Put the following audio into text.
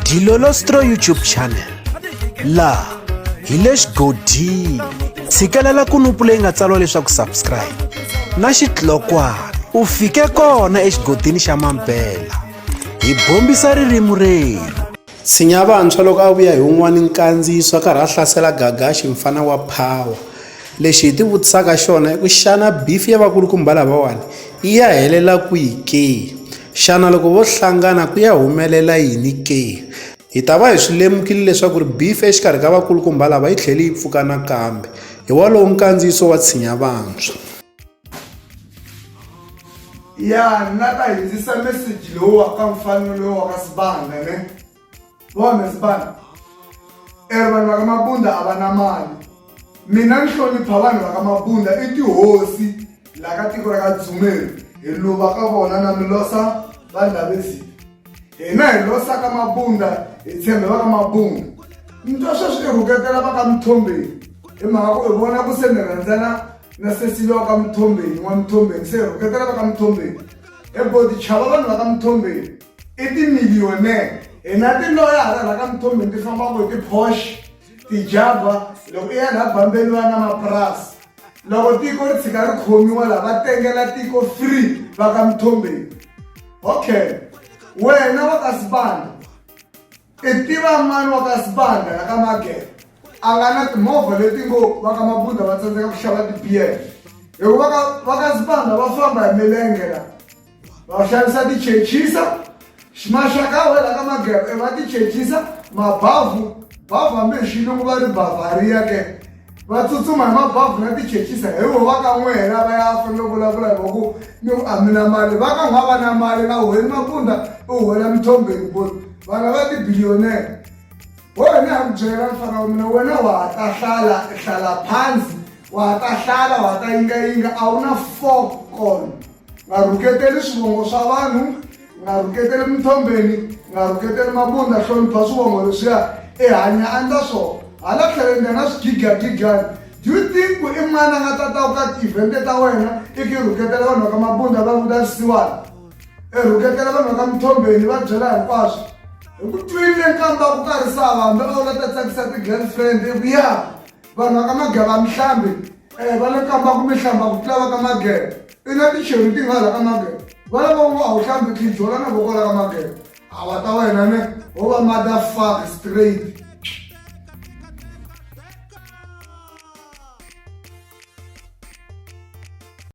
Dilolostro YouTube channel la hi le xigodini tshikelela kunupu leyi nga tsariwa leswaku subscribe na xitlokwana u fike kona exigodini xa Mampela hi bombisa ririmi rero. Tshinya vantshwa loko a vuya hi un'wana nkandziyiso a karhi a hlasela Gagashi mfana wa Power. Lexi hi ti vutisaka xona i ku xana beef ya vakulukumba lavawani yi ya helela kwihi ke? Xana loko vo hlangana ku ya humelela yini ke? Hi ta va hi swi lemukile leswaku beef exikarhi ka vakulukumba lava yi tlheli yi pfuka nakambe. Hi walowo nkandziyiso wa Tshinya vantshwa. Ya nata hindzisa message lowu ka mfanelo wa ka Sibanda ne. Vona Sibanda. Vanhu va ka Mabunda a va na mali. Mina ni hlonipha vanhu va ka Mabunda i tihosi la ka tiko ra ka Dzumeri. Hi luva ka vona na milosa va Ndabezini. Hina hi losa ka Mabunda hi tshembe va ka Mabunda. Ntwa sweswi i rhuketela va ka Mthombeni. Hi mhaka ku i vona ku se ni rhandzana na sesile wa ka Mthombeni wa Mthombeni se rhuketela va ka Mthombeni. Ebodi chava vanhu va ka Mthombeni i timiliyonere. Hina tiloyara la ka Mthombeni ti fambaka hi ti-Porsche ti-Jaguar loko i ya la bambeliwa na mapurasi. Loko tiko ri tshika ri khomiwa la va tengela tiko free va ka Mthombeni. Okay, wena wa ka Sibanda i tiva mani wa ka Sibanda la ka Magere a nga na timovha leti ngo va ka Mabunda va tsandzeka ku xava ti-BM. Hikuva va ka Sibanda va famba hi milenge la va xavisa tichechisa maxaka wena ka Magere va tichechisa mabhavhu hambi hi xilungu va ri Bavaria ke va tsutsuma hi mabhavhu na tichechisa hi va ka n'wena va ya fanele vulavula hi ku ni a mi na mali va ka n'wa va na mali na wena Mabunda u hola Mthombeni boni vana va tibiliyonere. Wena ha byela mfana wa mina wena wa ta hlala phansi wa ta hlala wa ta yinga a wu na fokon nga rhuketeli swivongo swa vanhu nga rhuketeli Mthombeni nga rhuketeli Mabunda hlonipha swivongo leswiya i hanya andla swona hala tlheleni na swigigagigani. Do you think ku i mani a nga ta ka ti-event ta wena i ki rhuketela vanhu va ka Mabunda va vuta swisiwana i rhuketela vanhu va ka Mthombeni va byela hinkwaswo hi ku twile nkamba ku karhi sava hambi va vula ta tsakisa ti-girlfriend i ku ya vanhu va ka Magere va mihlambi va le nkamba ku mihlamba ku tlula va ka Magere i na ticheri ti nga la ka Magere va lava ngo a wu hlambi tijola na voko la ka Magere a wa ta wena ne wo va motherfucker straight.